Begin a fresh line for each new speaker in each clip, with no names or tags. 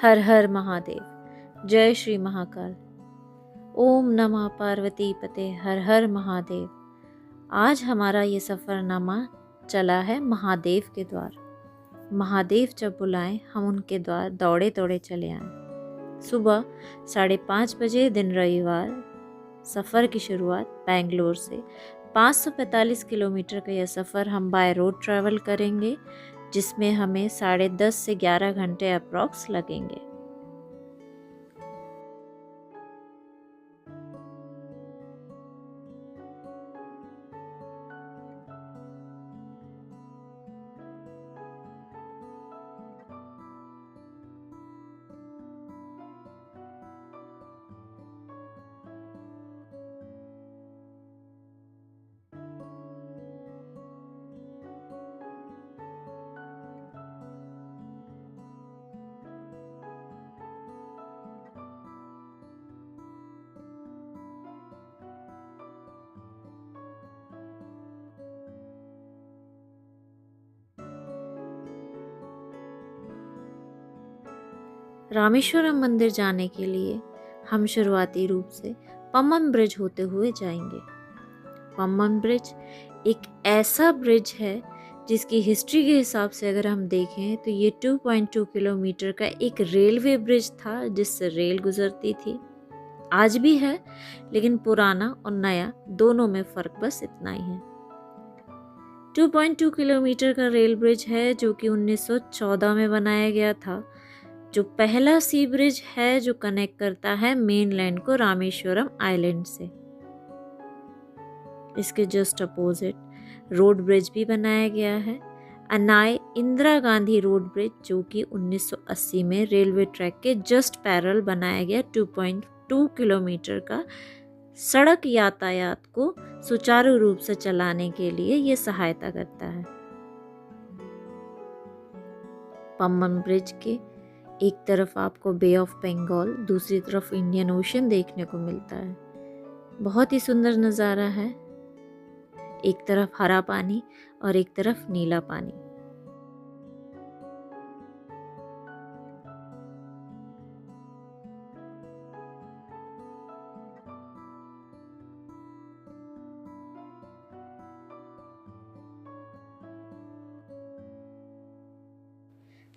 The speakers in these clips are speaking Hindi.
हर हर महादेव। जय श्री महाकाल। ओम नमः पार्वती पते। हर हर महादेव। आज हमारा ये सफ़रनामा चला है महादेव के द्वार। महादेव जब बुलाएं हम उनके द्वार दौड़े दौड़े चले आएं। सुबह 5:30 बजे दिन रविवार। सफ़र की शुरुआत बेंगलोर से 545 किलोमीटर का यह सफ़र हम बाय रोड ट्रैवल करेंगे, जिसमें हमें 10:30 से 11 घंटे अप्रॉक्स लगेंगे। रामेश्वरम मंदिर जाने के लिए हम शुरुआती रूप से पम्बन ब्रिज होते हुए जाएंगे। पम्बन ब्रिज एक ऐसा ब्रिज है जिसकी हिस्ट्री के हिसाब से अगर हम देखें तो ये 2.2 किलोमीटर का एक रेलवे ब्रिज था जिससे रेल गुजरती थी। आज भी है, लेकिन पुराना और नया दोनों में फ़र्क बस इतना ही है। 2.2 किलोमीटर का रेल ब्रिज है जो कि 1914 में बनाया गया था, जो पहला सी ब्रिज है जो कनेक्ट करता है मेनलैंड को रामेश्वरम आइलैंड से। इसके जस्ट अपोजिट रोड ब्रिज भी बनाया गया है, अनाई इंदिरा गांधी रोड ब्रिज, जो कि 1980 में रेलवे ट्रैक के जस्ट पैरेलल बनाया गया 2.2 किलोमीटर का सड़क यातायात को सुचारू रूप से चलाने के लिए ये सहायता करता है। पम्बन ब्रिज के एक तरफ आपको बे ऑफ बंगाल, दूसरी तरफ इंडियन ओशन देखने को मिलता है। बहुत ही सुंदर नज़ारा है। एक तरफ हरा पानी और एक तरफ नीला पानी।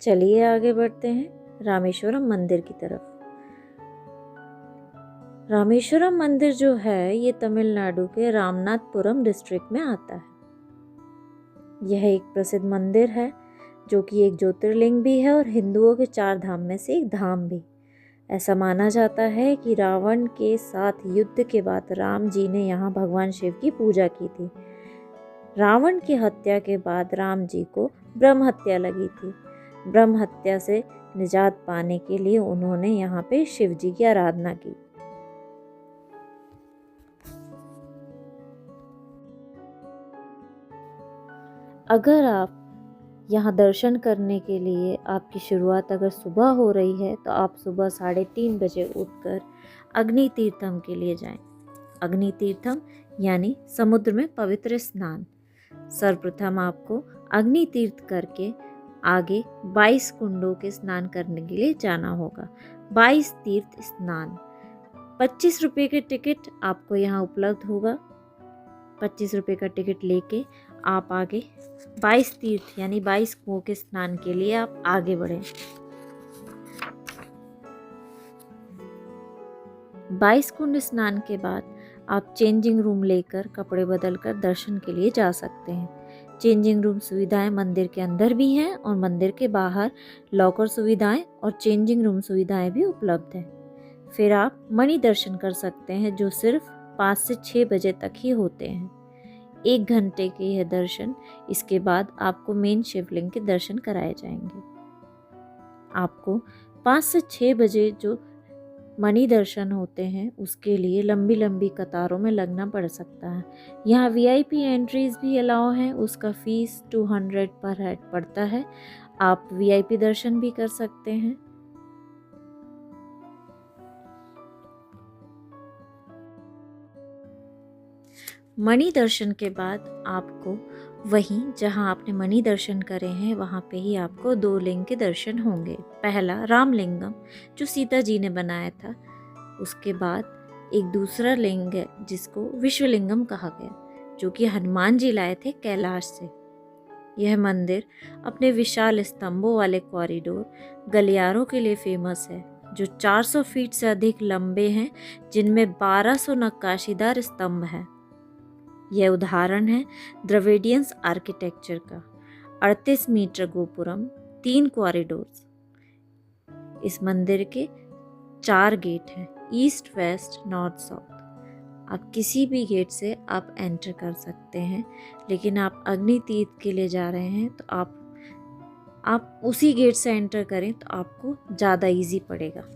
चलिए आगे बढ़ते हैं रामेश्वरम मंदिर की तरफ। रामेश्वरम मंदिर जो है ये तमिलनाडु के रामनाथपुरम डिस्ट्रिक्ट में आता है। यह एक प्रसिद्ध मंदिर है जो कि एक ज्योतिर्लिंग भी है और हिंदुओं के 4 धाम में से एक धाम भी। ऐसा माना जाता है कि रावण के साथ युद्ध के बाद राम जी ने यहाँ भगवान शिव की पूजा की थी। रावण की हत्या के बाद राम जी को ब्रह्म हत्या लगी थी। ब्रह्म हत्या से निजात पाने के लिए उन्होंने यहाँ पे शिव जी की आराधना की। अगर आप यहाँ दर्शन करने के लिए आपकी शुरुआत अगर सुबह हो रही है तो आप सुबह 3:30 बजे उठकर अग्नि तीर्थम के लिए जाएं। अग्नि तीर्थम यानी समुद्र में पवित्र स्नान। सर्वप्रथम आपको अग्नि तीर्थ करके आगे 22 कुंडों के स्नान करने के लिए जाना होगा। 22 तीर्थ स्नान। 25 रुपये के टिकट आपको यहाँ उपलब्ध होगा। 25 रुपये का टिकट लेके आप आगे 22 तीर्थ यानी 22 कुओं के स्नान के लिए आप आगे बढ़ें। 22 कुंड स्नान के बाद आप चेंजिंग रूम लेकर कपड़े बदलकर दर्शन के लिए जा सकते हैं। चेंजिंग रूम सुविधाएं मंदिर के अंदर भी हैं और मंदिर के बाहर लॉकर सुविधाएं और चेंजिंग रूम सुविधाएं भी उपलब्ध हैं। फिर आप मणि दर्शन कर सकते हैं जो सिर्फ 5 से 6 बजे तक ही होते हैं। 1 घंटे के यह दर्शन, इसके बाद आपको मेन शिवलिंग के दर्शन कराए जाएंगे। आपको 5 से 6 बजे जो मणि दर्शन होते हैं उसके लिए लंबी लंबी कतारों में लगना पड़ सकता है। यहाँ वीआईपी एंट्रीज भी अलाउ हैं। उसका फीस 200 पर हेड पड़ता है। आप वीआईपी दर्शन भी कर सकते हैं। मणि दर्शन के बाद आपको वहीं जहां आपने मणि दर्शन करे हैं वहां पे ही आपको 2 लिंग के दर्शन होंगे। पहला रामलिंगम जो सीता जी ने बनाया था, उसके बाद एक दूसरा लिंग है जिसको विश्वलिंगम कहा गया, जो कि हनुमान जी लाए थे कैलाश से। यह मंदिर अपने विशाल स्तंभों वाले कॉरिडोर, गलियारों के लिए फेमस है, जो 400 फीट से अधिक लंबे हैं, जिनमें 1200 नक्काशीदार स्तंभ हैं। यह उदाहरण है द्रविडियंस आर्किटेक्चर का। 38 मीटर गोपुरम, 3 कॉरिडोर्स। इस मंदिर के 4 गेट हैं, ईस्ट, वेस्ट, नॉर्थ, साउथ। आप किसी भी गेट से आप एंटर कर सकते हैं, लेकिन आप अग्नि तीर्थ के लिए जा रहे हैं तो आप उसी गेट से एंटर करें तो आपको ज़्यादा इजी पड़ेगा।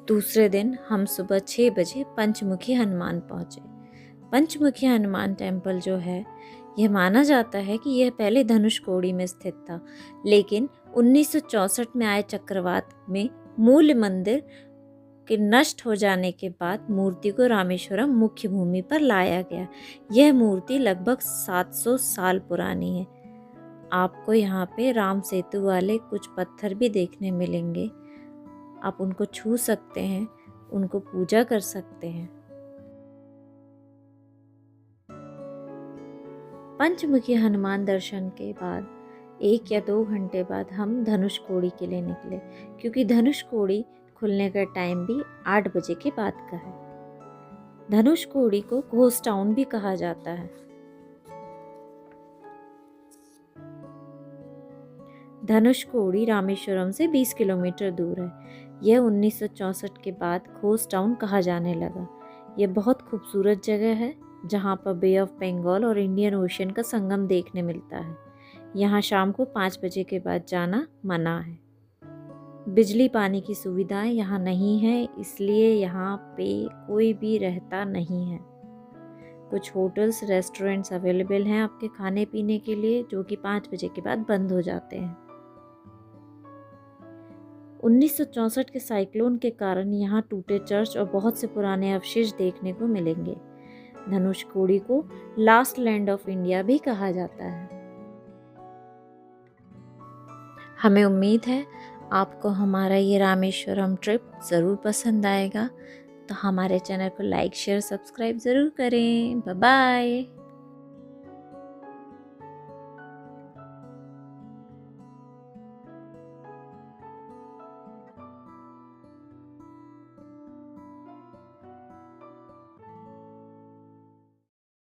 दूसरे दिन हम सुबह 6 बजे पंचमुखी हनुमान पहुँचे। पंचमुखी हनुमान टेम्पल जो है, यह माना जाता है कि यह पहले धनुषकोडी में स्थित था, लेकिन 1964 में आए चक्रवात में मूल मंदिर के नष्ट हो जाने के बाद मूर्ति को रामेश्वरम मुख्य भूमि पर लाया गया। यह मूर्ति लगभग 700 साल पुरानी है। आपको यहाँ पे राम सेतु वाले कुछ पत्थर भी देखने मिलेंगे। आप उनको छू सकते हैं, उनको पूजा कर सकते हैं। पंचमुखी हनुमान दर्शन के बाद 1 या 2 घंटे बाद हम धनुषकोडी के लिए निकले, क्योंकि धनुषकोडी खुलने का टाइम भी 8 बजे के बाद का है। धनुषकोडी को घोस्ट टाउन भी कहा जाता है। धनुषकोडी रामेश्वरम से 20 किलोमीटर दूर है। यह 1964 के बाद घोस्ट टाउन कहा जाने लगा। यह बहुत खूबसूरत जगह है, जहाँ पर बे ऑफ बंगाल और इंडियन ओशन का संगम देखने मिलता है। यहाँ शाम को 5 बजे के बाद जाना मना है। बिजली पानी की सुविधाएं यहाँ नहीं है, इसलिए यहाँ पे कोई भी रहता नहीं है। कुछ होटल्स, रेस्टोरेंट्स अवेलेबल हैं आपके खाने पीने के लिए, जो कि 5 बजे के बाद बंद हो जाते हैं। 1964 के साइक्लोन के कारण यहाँ टूटे चर्च और बहुत से पुराने अवशेष देखने को मिलेंगे। धनुषकोडी को लास्ट लैंड ऑफ इंडिया भी कहा जाता है। हमें उम्मीद है आपको हमारा ये रामेश्वरम ट्रिप ज़रूर पसंद आएगा, तो हमारे चैनल को लाइक, शेयर, सब्सक्राइब ज़रूर करें। Bye bye.